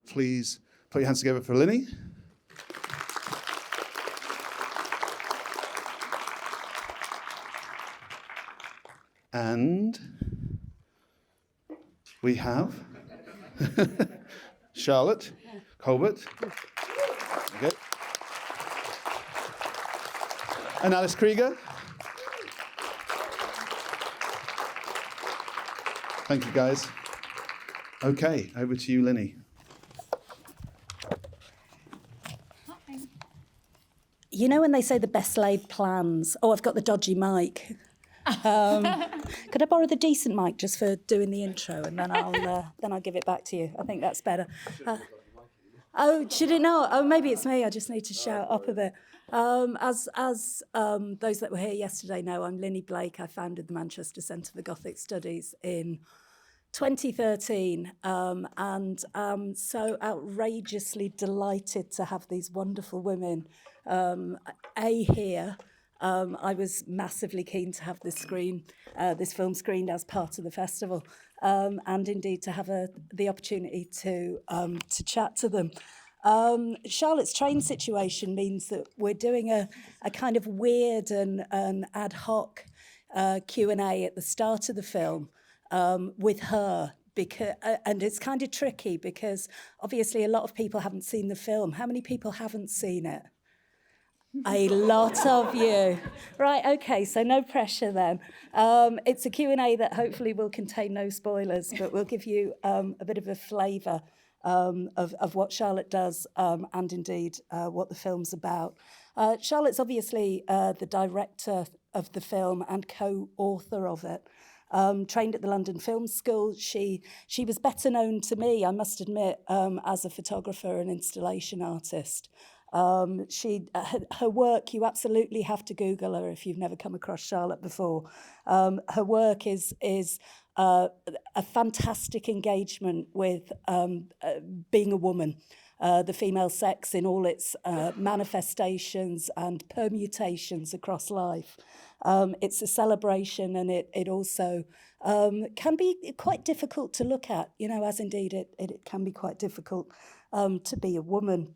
please put your hands together for Linnie. And we have Charlotte Colbert. Okay. And Alice Krige. Thank you, guys. Okay, over to you, Linnie. You know when they say the best laid plans? Oh, I've got the dodgy mic. Could I borrow the decent mic just for doing the intro, and then I'll give it back to you. I think that's better. Oh, should it not? Oh, maybe it's me. I just need to shout up a bit. As those that were here yesterday know, I'm Linnie Blake. I founded the Manchester Centre for Gothic Studies in 2013, and I'm so outrageously delighted to have these wonderful women here. I was massively keen to have this film screened as part of the festival, and indeed to have the opportunity to chat to them. Charlotte's train situation means that we're doing a kind of weird and ad hoc Q&A at the start of the film with her. And it's kind of tricky because obviously a lot of people haven't seen the film. How many people haven't seen it? A lot of you. Right, okay, so no pressure then. It's a Q&A that hopefully will contain no spoilers, but we'll give you a bit of a flavour of what Charlotte does and indeed what the film's about. Charlotte's obviously the director of the film and co-author of it. Trained at the London Film School. She was better known to me, I must admit, as a photographer and installation artist. Her work, you absolutely have to Google her if you've never come across Charlotte before. Her work is a fantastic engagement with being a woman, the female sex in all its manifestations and permutations across life. It's a celebration, and it also can be quite difficult to look at, as indeed it can be quite difficult to be a woman.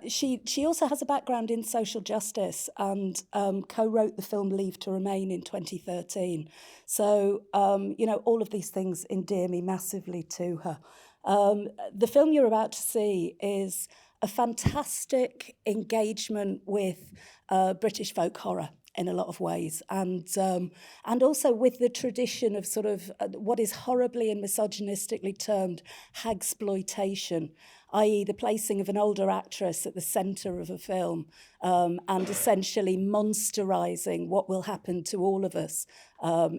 She also has a background in social justice and co-wrote the film Leave to Remain in 2013. So, all of these things endear me massively to her. The film you're about to see is a fantastic engagement with British folk horror in a lot of ways, and also with the tradition of sort of what is horribly and misogynistically termed hagsploitation, i.e. the placing of an older actress at the centre of a film and essentially monsterising what will happen to all of us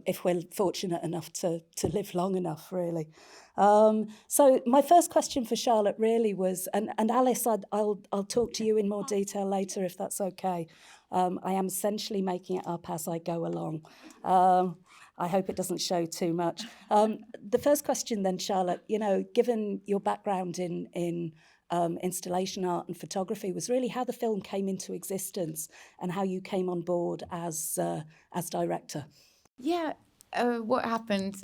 if we're fortunate enough to live long enough, really. So my first question for Charlotte really was, and Alice, I'll talk to you in more detail later if that's okay. I am essentially making it up as I go along. I hope it doesn't show too much. The first question then, Charlotte, given your background in installation art and photography, was really how the film came into existence and how you came on board as director. Yeah, what happened?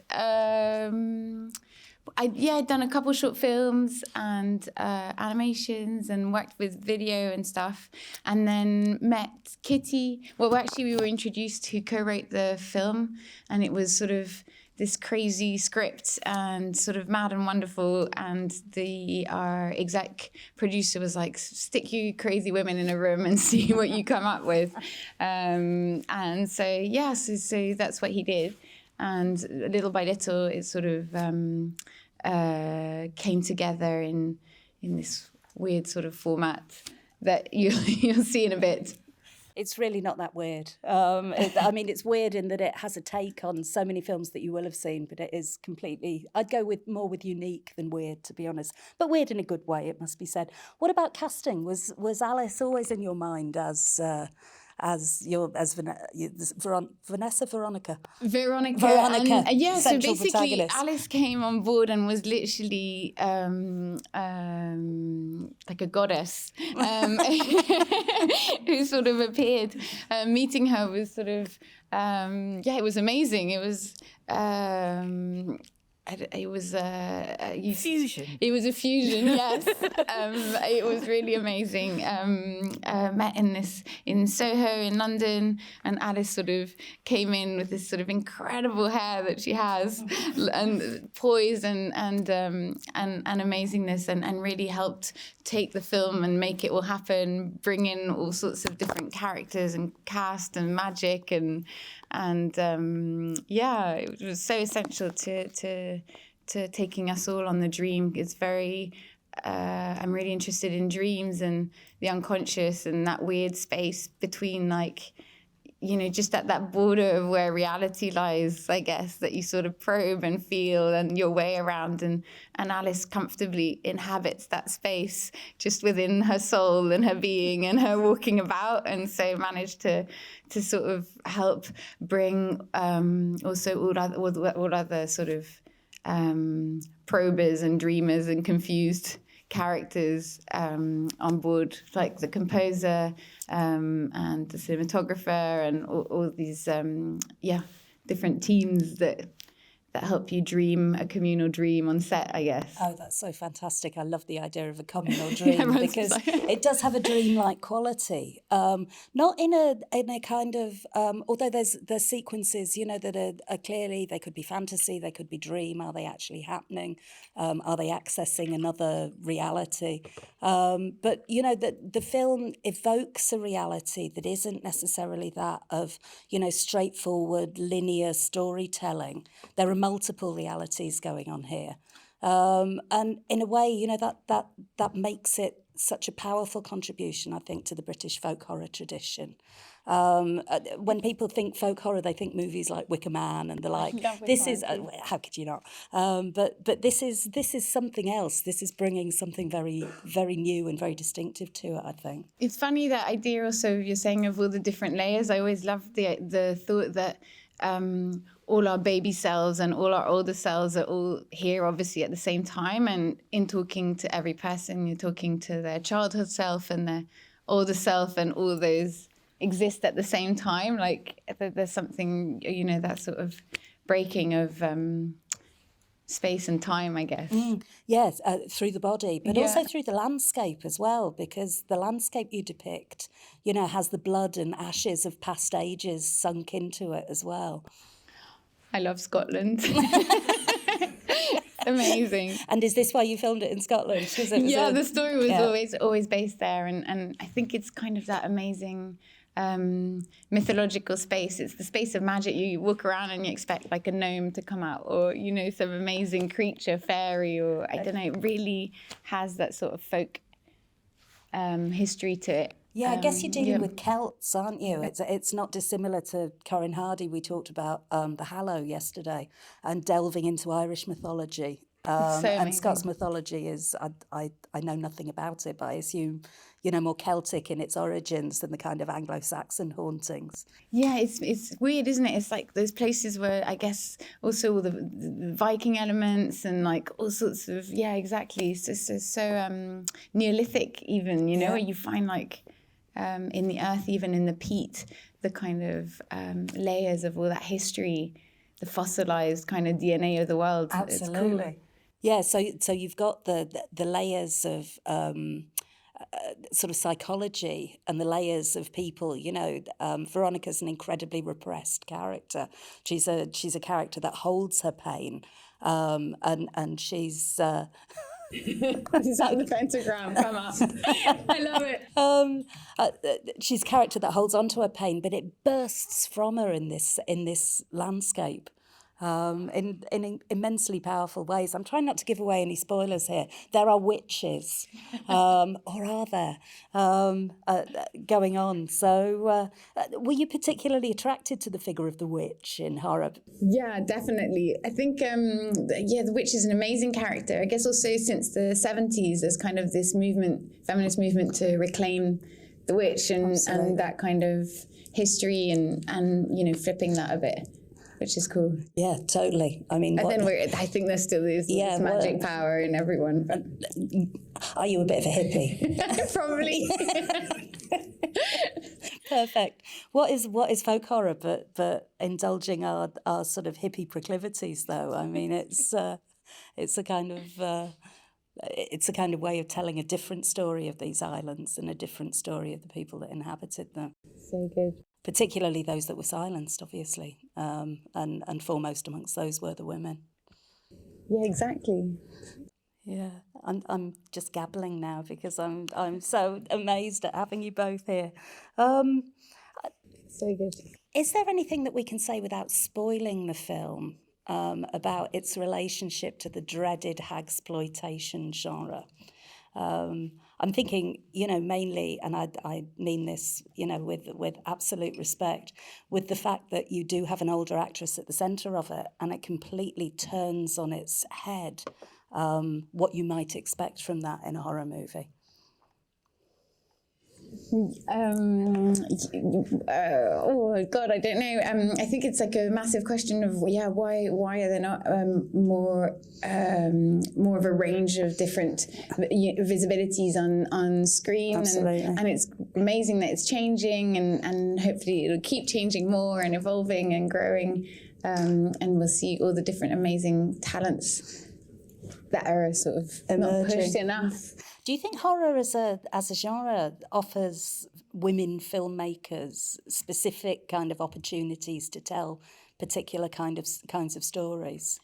I'd done a couple short films and animations and worked with video and stuff, and then met Kitty. Well, actually, we were introduced to co-write the film, and it was sort of this crazy script and sort of mad and wonderful, and our exec producer was like, stick you crazy women in a room and see what you come up with. And so that's what he did. And little by little, it sort of came together in this weird sort of format that you'll see in a bit. It's really not that weird. It's weird in that it has a take on so many films that you will have seen, but it is completely... I'd go more with unique than weird, to be honest. But weird in a good way, it must be said. What about casting? Was Alice always in your mind as Veronica. And, yeah, so basically protagonist. Alice came on board and was literally like a goddess who sort of appeared. Meeting her was sort of, it was amazing. It was it was a fusion. It was a fusion, yes. It was really amazing. Met in Soho in London, and Alice sort of came in with this sort of incredible hair that she has, and poise and amazingness, and really helped take the film and make it all happen, bring in all sorts of different characters and cast and magic, and it was so essential to taking us all on the dream. It's very I'm really interested in dreams and the unconscious and that weird space between, like, you know, just at that border of where reality lies, I guess, that you sort of probe and feel and your way around. And Alice comfortably inhabits that space just within her soul and her being and her walking about. And so managed to sort of help bring also all other sort of probers and dreamers and confused characters on board, like the composer and the cinematographer and all these different teams that help you dream a communal dream on set, I guess. Oh, that's so fantastic. I love the idea of a communal dream because it does have a dreamlike quality. Not in a kind of, although there's sequences, you know, that are clearly, they could be fantasy, they could be dream. Are they actually happening? Are they accessing another reality? But, you know, the film evokes a reality that isn't necessarily that of, you know, straightforward linear storytelling. There are multiple realities going on here. And in a way, you know, that makes it such a powerful contribution, I think, to the British folk horror tradition. When people think folk horror, they think movies like Wicker Man and the like. This is how could you not? But this is something else. This is bringing something very, very new and very distinctive to it, I think. It's funny, that idea also you're saying of all the different layers. I always loved the thought that all our baby cells and all our older cells are all here, obviously, at the same time. And in talking to every person, you're talking to their childhood self and their older self, and all those exist at the same time. Like, there's something, you know, that sort of breaking of space and time, I guess. Yes, through the body, but also through the landscape as well, because the landscape you depict, you know, has the blood and ashes of past ages sunk into it as well. I love Scotland. Amazing. And is this why you filmed it in Scotland? The story was always based there, and I think it's kind of that amazing mythological space. It's the space of magic. You walk around and you expect like a gnome to come out, or, you know, some amazing creature, fairy, or I don't know. It really has that sort of folk history to it. Yeah, I guess you're dealing with Celts, aren't you? It's not dissimilar to Corin Hardy. We talked about The Hallow yesterday, and delving into Irish mythology. And Scots mythology is, I know nothing about it, but I assume, you know, more Celtic in its origins than the kind of Anglo-Saxon hauntings. Yeah, it's weird, isn't it? It's like those places where, I guess, also all the Viking elements and like all sorts of, exactly. It's just so Neolithic even, you know, where you find like in the earth, even in the peat, the kind of layers of all that history, the fossilized kind of DNA of the world. Absolutely. It's cool. Yeah, so you've got the layers of sort of psychology and the layers of people. You know, Veronica's an incredibly repressed character. She's a character that holds her pain, and she's. Is that the pentagram? Come up. I love it. She's a character that holds on to her pain, but it bursts from her in this landscape. In immensely powerful ways. I'm trying not to give away any spoilers here. There are witches, or are there, going on. So were you particularly attracted to the figure of the witch in horror? Yeah, definitely. I think, the witch is an amazing character. I guess also since the 70s, there's kind of this movement, feminist movement, to reclaim the witch and that kind of history and you know, flipping that a bit, which is cool. Yeah, totally. I mean, I think there still is this magic power in everyone. But are you a bit of a hippie? Probably. Perfect. What is folk horror but indulging our sort of hippie proclivities, though? I mean, it's a kind of it's a kind of way of telling a different story of these islands and a different story of the people that inhabited them. So good. Particularly those that were silenced, obviously, and foremost amongst those were the women. Yeah, exactly. Yeah, I'm just gabbling now because I'm so amazed at having you both here. So good. Is there anything that we can say without spoiling the film about its relationship to the dreaded hagsploitation genre? I'm thinking, mainly, and I mean this, with absolute respect, with the fact that you do have an older actress at the centre of it, and it completely turns on its head what you might expect from that in a horror movie. Oh God, I don't know. I think it's like a massive question of why are there not more of a range of different visibilities on screen? Absolutely. And it's amazing that it's changing, and hopefully it'll keep changing more and evolving and growing, and we'll see all the different amazing talents that are sort of not pushed enough. Do you think horror as a genre offers women filmmakers specific kind of opportunities to tell particular kinds of stories?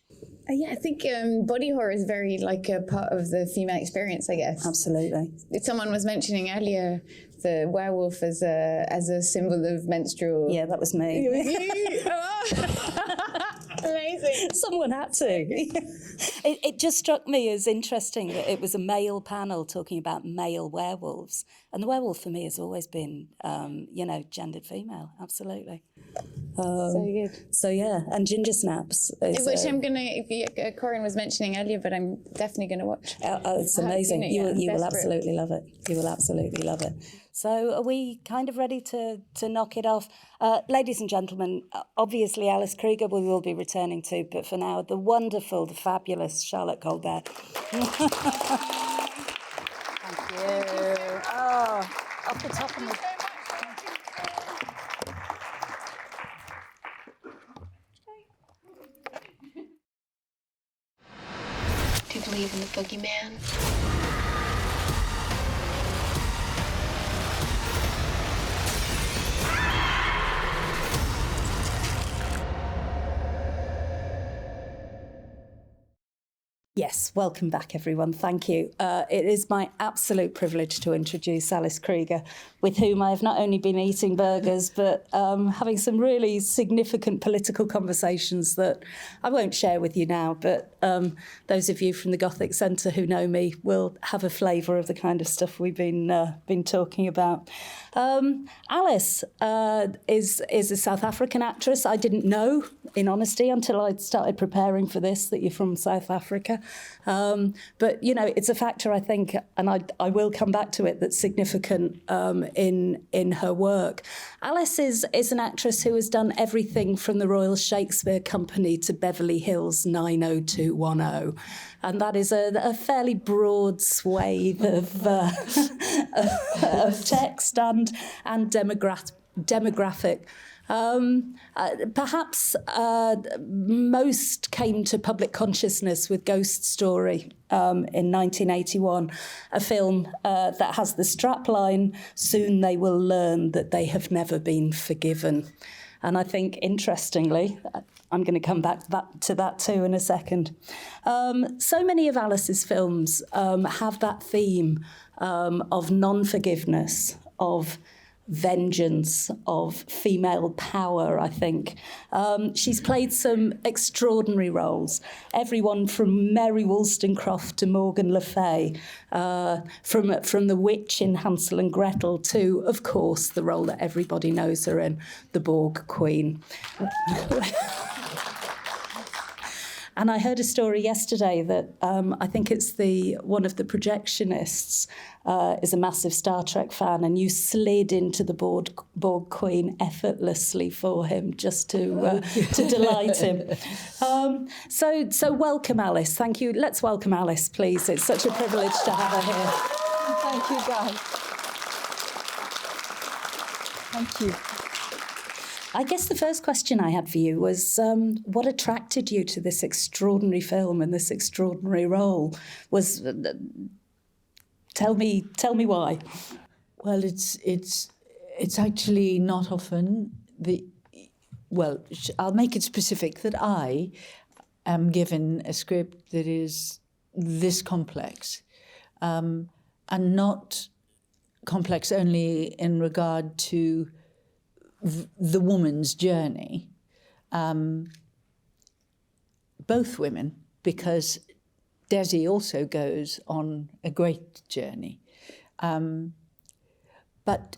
Yeah, I think body horror is very like a part of the female experience, I guess. Absolutely. Someone was mentioning earlier the werewolf as a symbol of menstrual. Yeah, that was me. It was you. Amazing. Someone had to. It just struck me as interesting that it was a male panel talking about male werewolves. And the werewolf for me has always been, gendered female. Absolutely. So good. So, yeah, and Ginger Snaps. Which I'm going to, Corinne was mentioning earlier, but I'm definitely going to watch. It's amazing. You will absolutely love it. You will absolutely love it. So are we kind of ready to knock it off? Ladies and gentlemen, obviously Alice Krige we will be returning to, but for now, the wonderful, the fabulous Charlotte Colbert. Thank you. Oh, off the top of my... Do you believe in the boogeyman? Yes, welcome back, everyone. Thank you. It is my absolute privilege to introduce Alice Krige, with whom I have not only been eating burgers, but having some really significant political conversations that I won't share with you now, but those of you from the Gothic Centre who know me will have a flavour of the kind of stuff we've been talking about. Alice is a South African actress. I didn't know, in honesty, until I'd started preparing for this, that you're from South Africa. But, it's a factor, I think, and I will come back to it, that's significant in her work. Alice is an actress who has done everything from the Royal Shakespeare Company to Beverly Hills 90210. And that is a fairly broad swathe of text and demographic. Perhaps most came to public consciousness with Ghost Story in 1981, a film that has the strapline, "Soon they will learn that they have never been forgiven." And I think, interestingly, I'm going to come back to that too in a second. So many of Alice's films have that theme of non-forgiveness, of vengeance, of female power, I think. She's played some extraordinary roles, everyone from Mary Wollstonecraft to Morgan Le Fay, from the witch in Hansel and Gretel to, of course, the role that everybody knows her in, the Borg Queen. And I heard a story yesterday that I think it's one of the projectionists is a massive Star Trek fan, and you slid into the Borg Queen effortlessly for him just to delight him. So welcome, Alice. Thank you. Let's welcome Alice, please. It's such a privilege to have her here. Thank you, guys. Thank you. I guess the first question I had for you was what attracted you to this extraordinary film and this extraordinary role? Tell me why. Well, it's actually not often I'll make it specific that I am given a script that is this complex, and not complex only in regard to the woman's journey. Both women, because Desi also goes on a great journey. But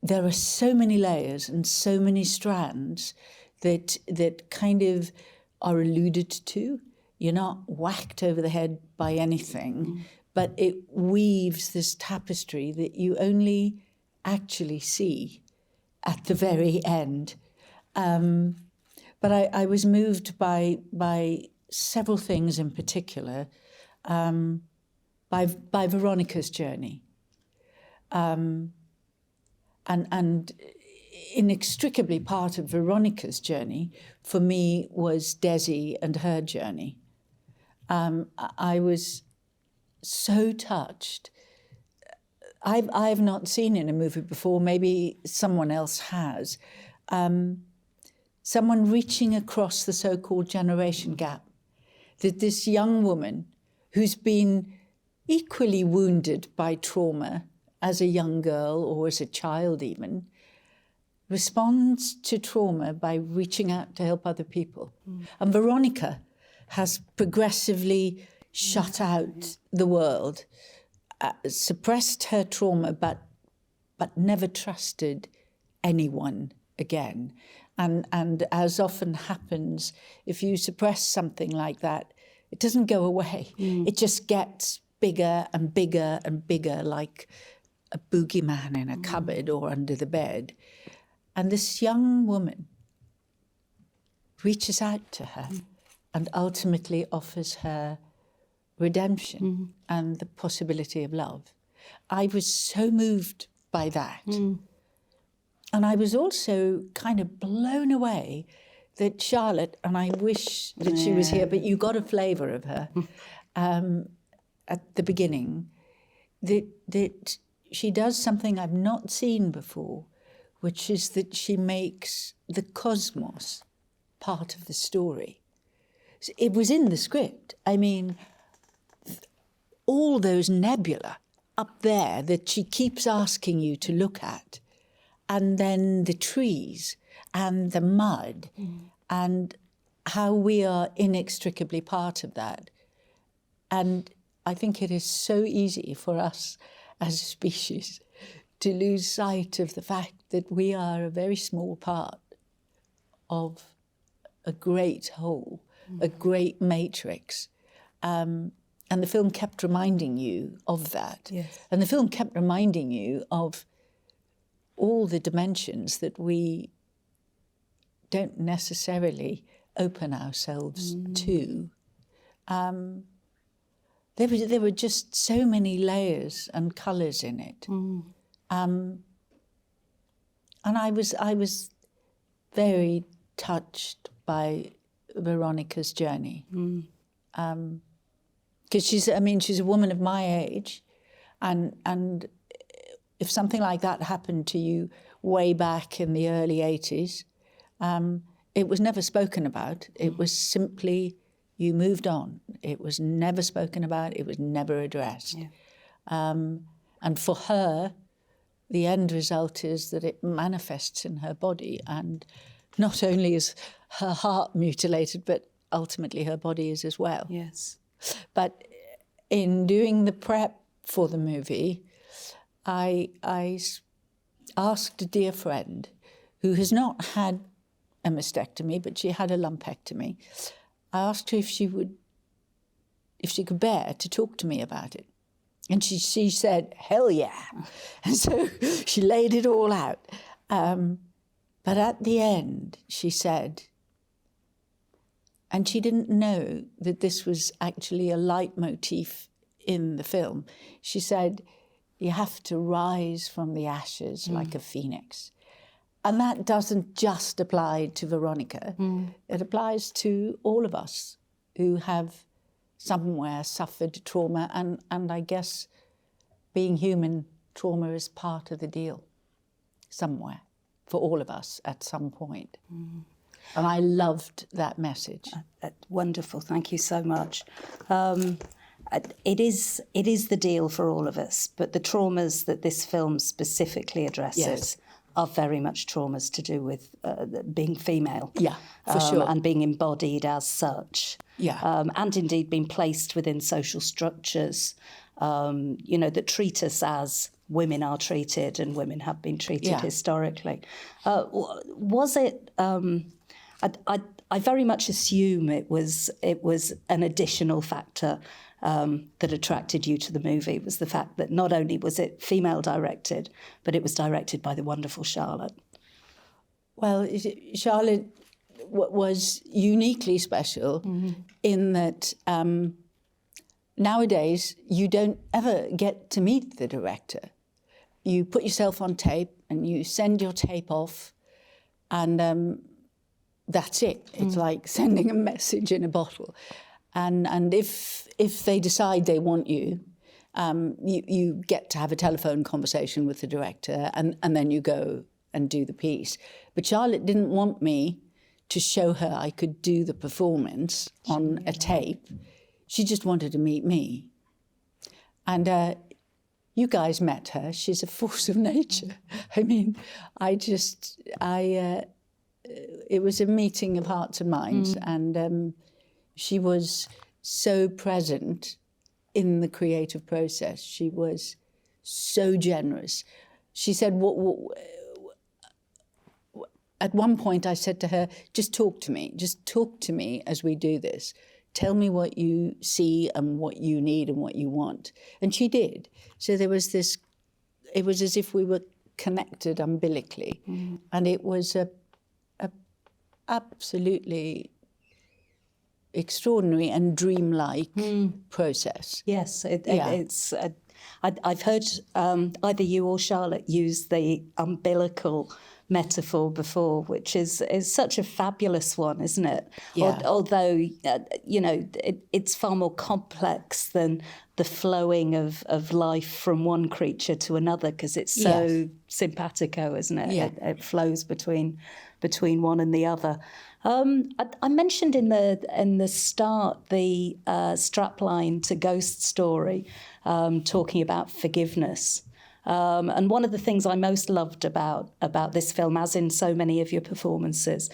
there are so many layers and so many strands that kind of are alluded to. You're not whacked over the head by anything, but it weaves this tapestry that you only actually see at the very end. But I was moved by several things in particular, by Veronica's journey. And inextricably part of Veronica's journey, for me, was Desi and her journey. I was so touched. I've not seen in a movie before, maybe someone else has, someone reaching across the so-called generation gap, that this young woman who's been equally wounded by trauma as a young girl or as a child even, responds to trauma by reaching out to help other people. And Veronica has progressively shut out the world, suppressed her trauma, but never trusted anyone again. And as often happens, if you suppress something like that, it doesn't go away. It just gets bigger and bigger and bigger, like a boogeyman in a cupboard or under the bed. And this young woman reaches out to her and ultimately offers her redemption and the possibility of love. I was so moved by that. And I was also kind of blown away that Charlotte, and I wish that she was here, but you got a flavour of her at the beginning, that she does something I've not seen before, which is that she makes the cosmos part of the story. It was in the script. I mean, all those nebula up there that she keeps asking you to look at, and then the trees and the mud, and how we are inextricably part of that. And I think it is so easy for us as a species to lose sight of the fact that we are a very small part of a great whole, a great matrix. And the film kept reminding you of that. Yes. And the film kept reminding you of all the dimensions that we don't necessarily open ourselves to. There were just so many layers and colours in it. And I was very touched by Veronica's journey. Because she's a woman of my age, and if something like that happened to you way back in the early 80s, it was never spoken about. It was simply, you moved on. It was never spoken about. It was never addressed. And for her, the end result is that it manifests in her body, and not only is her heart mutilated, but ultimately her body is as well. Yes. But in doing the prep for the movie, I asked a dear friend who has not had a mastectomy, but she had a lumpectomy. I asked her if she could bear to talk to me about it. And she said, hell yeah. And so she laid it all out. But at the end, she said, and she didn't know that this was actually a leitmotif in the film. She said, you have to rise from the ashes like a phoenix. And that doesn't just apply to Veronica. It applies to all of us who have somewhere suffered trauma. And I guess being human, trauma is part of the deal somewhere for all of us at some point. And I loved that message. Wonderful, thank you so much. It is the deal for all of us, but the traumas that this film specifically addresses are very much traumas to do with being female. Yeah, for sure. And being embodied as such. Yeah. And indeed being placed within social structures, that treat us as women are treated and women have been treated historically. Was it... I very much assume it was an additional factor that attracted you to the movie, was the fact that not only was it female directed, but it was directed by the wonderful Charlotte. Well, Charlotte was uniquely special in that nowadays you don't ever get to meet the director. You put yourself on tape and you send your tape off, and that's it. It's like sending a message in a bottle. And if they decide they want you, you get to have a telephone conversation with the director, and then you go and do the piece. But Charlotte didn't want me to show her I could do the performance on a tape. She just wanted to meet me. And you guys met her. She's a force of nature. I mean, it was a meeting of hearts and minds, and she was so present in the creative process. She was so generous. She said, at one point I said to her, just talk to me as we do this. Tell me what you see and what you need and what you want. And she did. So there was this, it was as if we were connected umbilically. And it was a absolutely extraordinary and dreamlike process. Yes, it's. I've heard either you or Charlotte use the umbilical metaphor before, which is such a fabulous one, isn't it? Yeah. Although it's far more complex than the flowing of life from one creature to another, because it's so simpatico, isn't it? Yeah. It flows between one and the other. I mentioned in the start the strapline to Ghost Story, talking about forgiveness. And one of the things I most loved about this film, as in so many of your performances,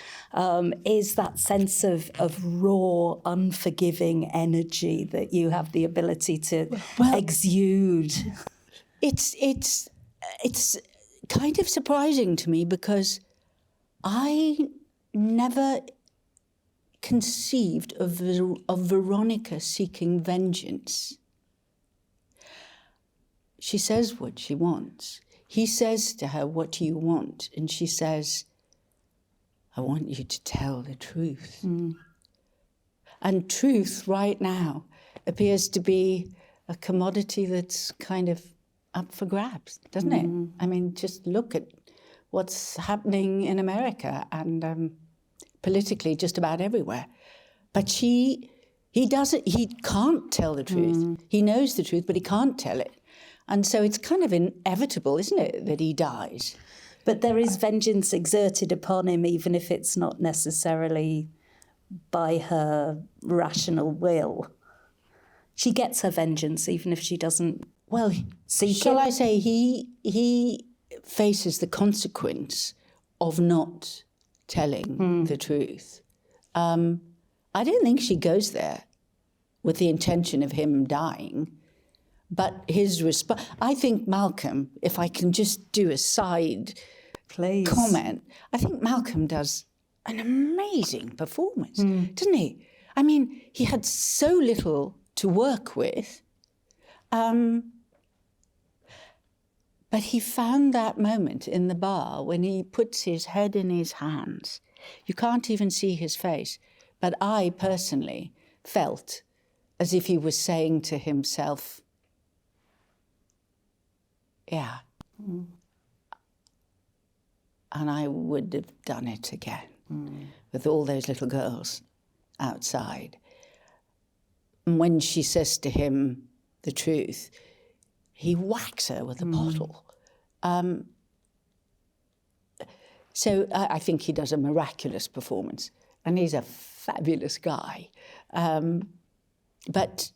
is that sense of raw, unforgiving energy that you have the ability to exude. It's kind of surprising to me, because I never conceived of Veronica seeking vengeance. She says what she wants. He says to her, what do you want? And she says, I want you to tell the truth. And truth right now appears to be a commodity that's kind of up for grabs, doesn't it? I mean, just look at what's happening in America and politically just about everywhere. But he can't tell the truth. He knows the truth, but he can't tell it. And so it's kind of inevitable, isn't it, that he dies? But there is vengeance exerted upon him, even if it's not necessarily by her rational will. She gets her vengeance, even if she doesn't seek it. Shall I say he faces the consequence of not telling the truth. I don't think she goes there with the intention of him dying. But his response, I think Malcolm, if I can just do a side comment, I think Malcolm does an amazing performance, doesn't he? I mean, he had so little to work with, but he found that moment in the bar when he puts his head in his hands. You can't even see his face, but I personally felt as if he was saying to himself, Yeah. And I would have done it again with all those little girls outside. And when she says to him the truth, he whacks her with a bottle. So I think he does a miraculous performance, and he's a fabulous guy. But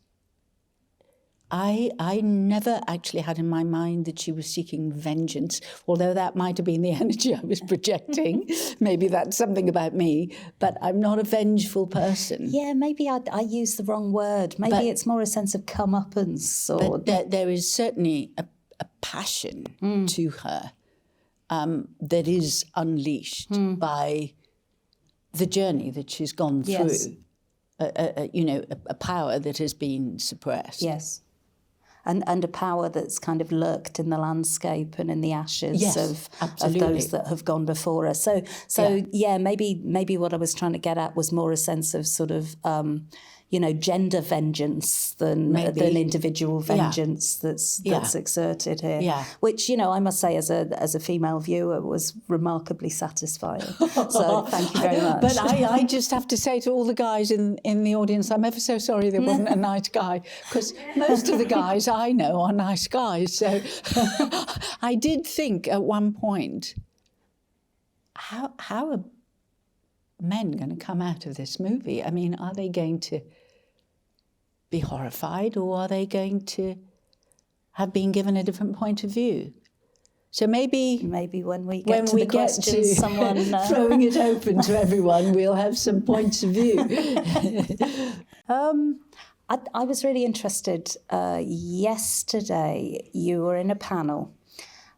I never actually had in my mind that she was seeking vengeance, although that might have been the energy I was projecting. Maybe that's something about me, but I'm not a vengeful person. Yeah, maybe I used the wrong word. Maybe it's more a sense of comeuppance. Or... But there is certainly a passion to her that is unleashed by the journey that she's gone through. Yes. A power that has been suppressed. Yes. And a power that's kind of lurked in the landscape and in the ashes of those that have gone before us. So maybe what I was trying to get at was more a sense of sort of gender vengeance than individual vengeance that's exerted here. Yeah. Which, I must say as a female viewer was remarkably satisfying. So thank you very much. But I just have to say to all the guys in the audience, I'm ever so sorry there wasn't a nice guy, because most of the guys I know are nice guys. So I did think at one point, how are men going to come out of this movie? I mean, are they going to be horrified, or are they going to have been given a different point of view? So maybe when we get to someone throwing it open to everyone, we'll have some points of view. I was really interested. Yesterday, you were in a panel,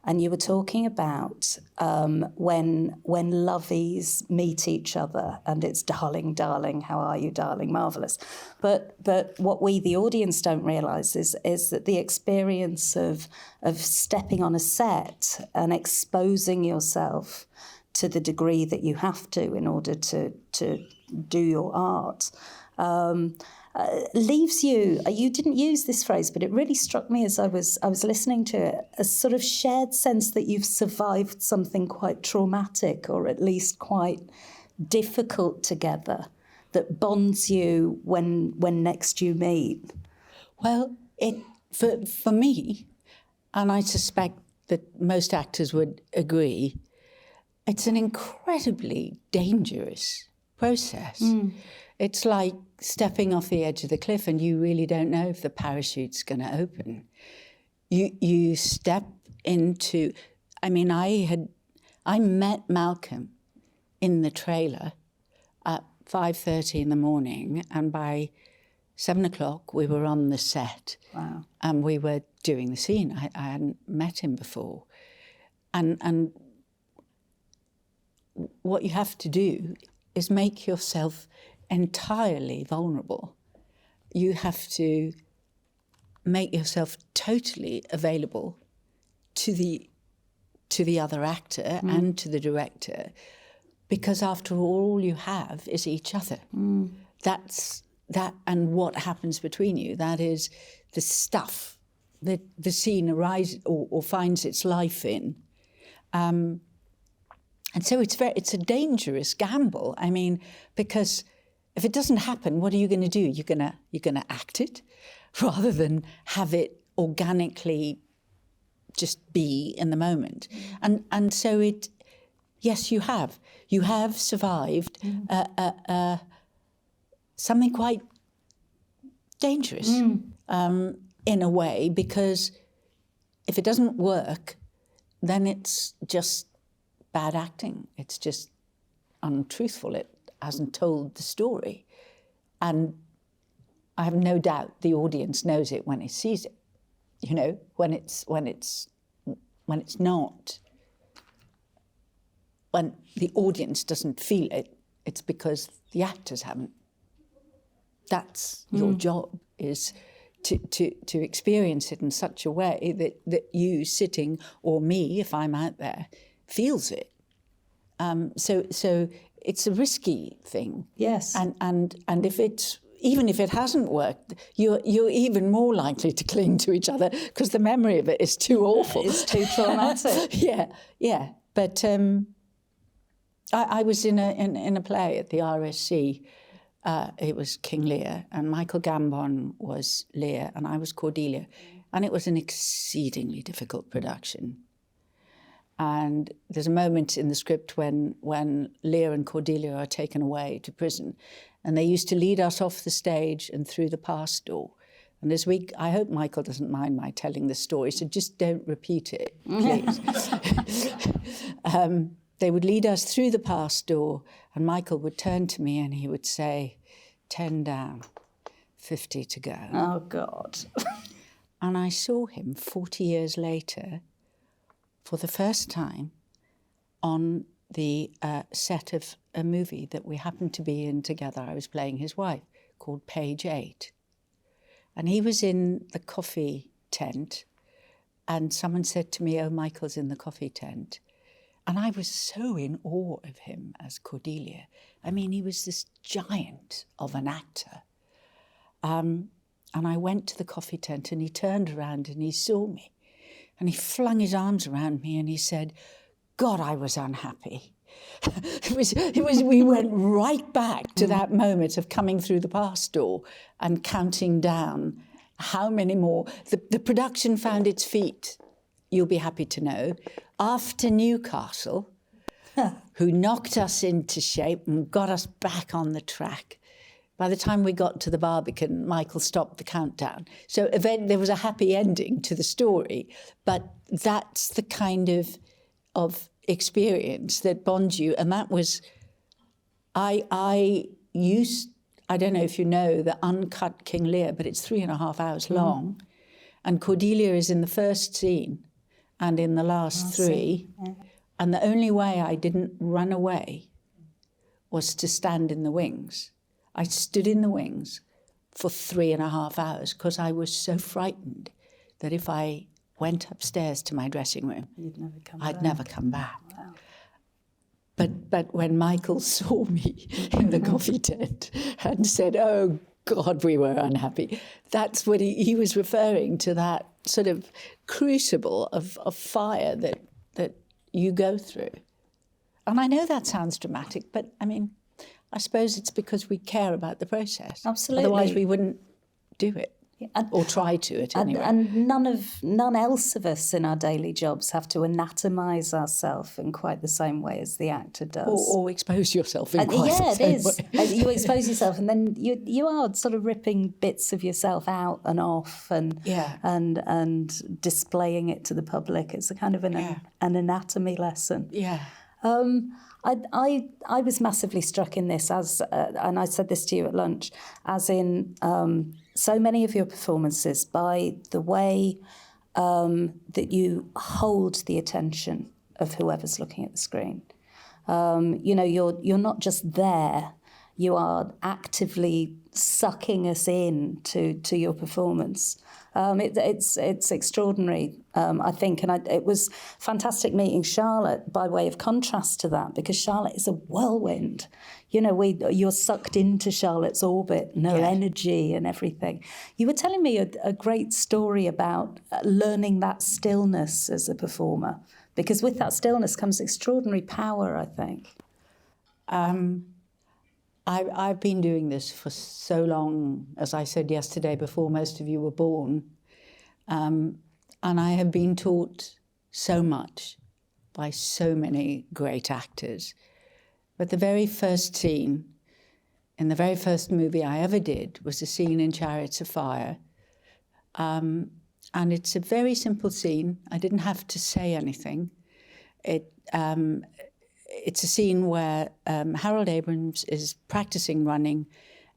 and you were talking about when lovies meet each other, and it's darling, darling, how are you, darling, marvellous. But what we, the audience, don't realise is that the experience of stepping on a set and exposing yourself to the degree that you have to in order to do your art, leaves you didn't use this phrase, but it really struck me as I was listening to it, a sort of shared sense that you've survived something quite traumatic, or at least quite difficult together, that bonds you when next you meet. Well, for me, and I suspect that most actors would agree, it's an incredibly dangerous process. It's like stepping off the edge of the cliff and you really don't know if the parachute's going to open. You step into... I mean, I met Malcolm in the trailer at 5:30 in the morning, and by 7 o'clock we were on the set. Wow. And we were doing the scene. I hadn't met him before. And what you have to do is make yourself entirely vulnerable. You have to make yourself totally available to the other actor and to the director, because after all you have is each other. That's that, and what happens between you, that is the stuff that the scene arises or finds its life in. And so it's a dangerous gamble. I mean, because if it doesn't happen, what are you going to do? You're going to act it rather than have it organically just be in the moment. And so yes, you have survived something quite dangerous in a way, because if it doesn't work, then it's just bad acting. It's just untruthful. It hasn't told the story. And I have no doubt the audience knows it when it sees it. You know, when the audience doesn't feel it, it's because the actors haven't. That's your job, is to experience it in such a way that you sitting, or me, if I'm out there, feels it. So it's a risky thing. Yes. And if even if it hasn't worked, you're even more likely to cling to each other because the memory of it is too awful. It's too traumatic. Yeah. But I was in a play at the RSC. It was King Lear, and Michael Gambon was Lear, and I was Cordelia. And it was an exceedingly difficult production. And there's a moment in the script when Lear and Cordelia are taken away to prison, and they used to lead us off the stage and through the pass door. And I hope Michael doesn't mind my telling this story, so just don't repeat it, please. They would lead us through the pass door, and Michael would turn to me and he would say, 10 down, 50 to go. Oh, God. And I saw him 40 years later for the first time on the set of a movie that we happened to be in together. I was playing his wife, called Page 8. And he was in the coffee tent, and someone said to me, oh, Michael's in the coffee tent. And I was so in awe of him as Cordelia. I mean, he was this giant of an actor. And I went to the coffee tent, and he turned around and he saw me. And he flung his arms around me and he said, God, I was unhappy. We went right back to that moment of coming through the pass door and counting down how many more. The production found its feet, you'll be happy to know, after Newcastle, who knocked us into shape and got us back on the track. By the time we got to the Barbican, Michael stopped the countdown. So there was a happy ending to the story, but that's the kind of experience that bonds you. And that was, I don't know if you know the uncut King Lear, but it's 3.5 hours long. And Cordelia is in the first scene and in the last three. Yeah. And the only way I didn't run away was to stand in the wings. I stood in the wings for 3.5 hours because I was so frightened that if I went upstairs to my dressing room, I'd never come back. Wow. But when Michael saw me in the coffee tent and said, oh, God, we were unhappy, that's what he was referring to, that sort of crucible of fire that you go through. And I know that sounds dramatic, but I mean, I suppose it's because we care about the process. Absolutely. Otherwise we wouldn't do it. Or try to it anyway. And none else of us in our daily jobs have to anatomise ourselves in quite the same way as the actor does. Or expose yourself in quite the same way. You expose yourself, and then you are sort of ripping bits of yourself out and off, and displaying it to the public. It's a kind of an anatomy lesson. Yeah. I was massively struck in this, as and I said this to you at lunch, as in so many of your performances, by the way that you hold the attention of whoever's looking at the screen. You're not just there; you are actively sucking us in to your performance. It's extraordinary, I think, and it was fantastic meeting Charlotte by way of contrast to that, because Charlotte is a whirlwind. You're sucked into Charlotte's orbit, and her energy and everything. You were telling me a great story about learning that stillness as a performer, because with that stillness comes extraordinary power, I think. I've been doing this for so long, as I said yesterday, before most of you were born. And I have been taught so much by so many great actors. But the very first scene in the very first movie I ever did was a scene in Chariots of Fire. And it's a very simple scene. I didn't have to say anything. It's a scene where Harold Abrams is practicing running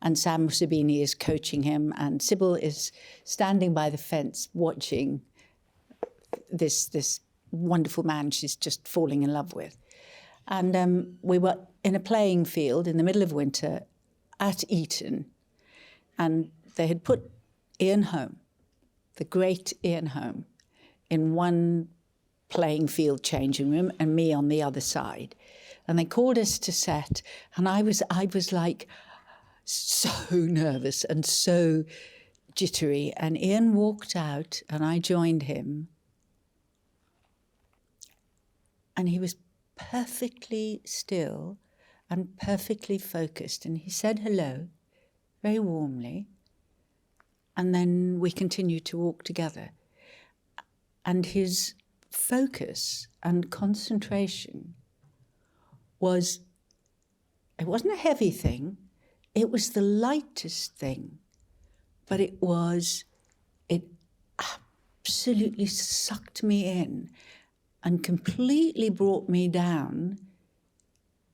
and Sam Sabini is coaching him, and Sybil is standing by the fence watching this wonderful man she's just falling in love with. And we were in a playing field in the middle of winter at Eton, and they had put Ian Holm, the great Ian Holm, in one playing field changing room and me on the other side. And they called us to set, and I was like, so nervous and so jittery. And Ian walked out and I joined him. And he was perfectly still and perfectly focused. And he said hello very warmly. And then we continued to walk together. And his focus and concentration was, it wasn't a heavy thing, it was the lightest thing, but it absolutely sucked me in and completely brought me down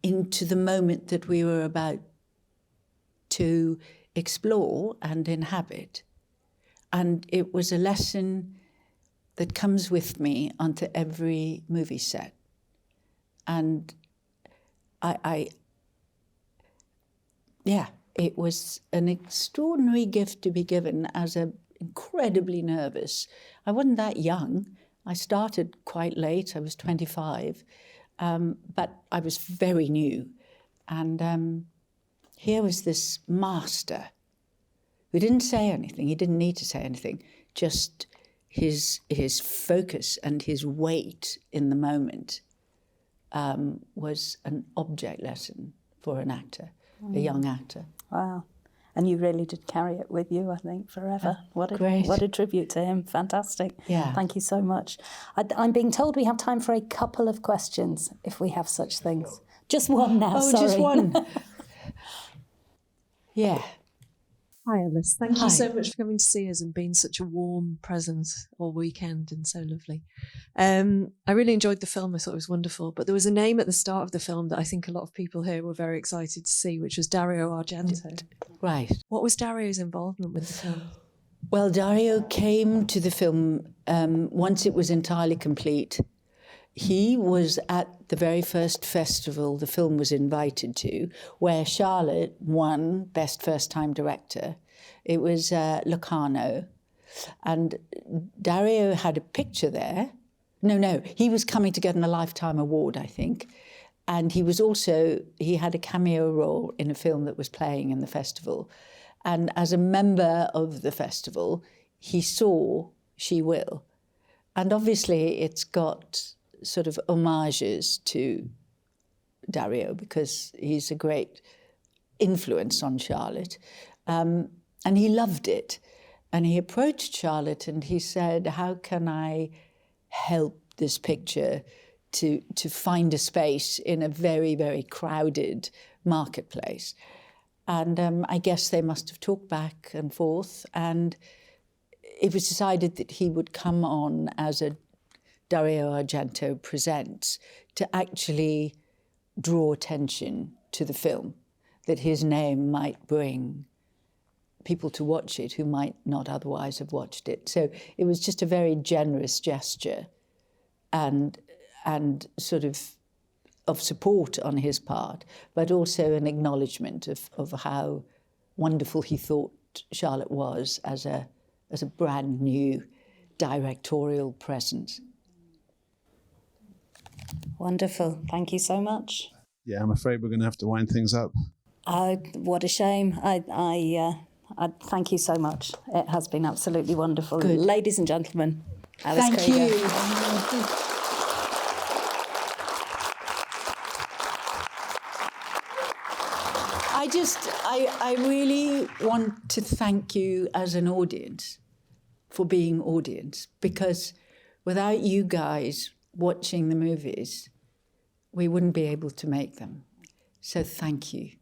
into the moment that we were about to explore and inhabit. And it was a lesson that comes with me onto every movie set. And it was an extraordinary gift to be given as an incredibly nervous. I wasn't that young. I started quite late. I was 25, but I was very new. And here was this master who didn't say anything. He didn't need to say anything. Just his focus and his weight in the moment was an object lesson for an actor, a young actor. Wow. And you really did carry it with you, I think, forever. What a tribute to him. Fantastic. Yeah. Thank you so much. I'm being told we have time for a couple of questions, if we have such things. Just one now, sorry. Just one. Yeah. Hi, Alice. Thank Hi. you so much for coming to see us and being such a warm presence all weekend and so lovely. I really enjoyed the film. I thought it was wonderful. But there was a name at the start of the film that I think a lot of people here were very excited to see, which was Dario Argento. Right. What was Dario's involvement with the film? Well, Dario came to the film once it was entirely complete. He was at the very first festival the film was invited to, where Charlotte won Best First Time Director. It was Locarno. And Dario had a picture there. No, he was coming to get a Lifetime Award, I think. And he had a cameo role in a film that was playing in the festival. And as a member of the festival, he saw She Will. And obviously it's got sort of homages to Dario because he's a great influence on Charlotte. And he loved it. And he approached Charlotte and he said, how can I help this picture to find a space in a very, very crowded marketplace? And I guess they must have talked back and forth. And it was decided that he would come on as a Dario Argento Presents to actually draw attention to the film, that his name might bring people to watch it who might not otherwise have watched it. So it was just a very generous gesture and sort of support on his part, but also an acknowledgement of how wonderful he thought Charlotte was as a brand new directorial presence. Wonderful. Thank you so much. Yeah, I'm afraid we're going to have to wind things up. What a shame. I thank you so much. It has been absolutely wonderful. Good. Ladies and gentlemen, Alice Thank Krige. you. I really want to thank you as an audience for being audience, because without you guys watching the movies, we wouldn't be able to make them. So thank you.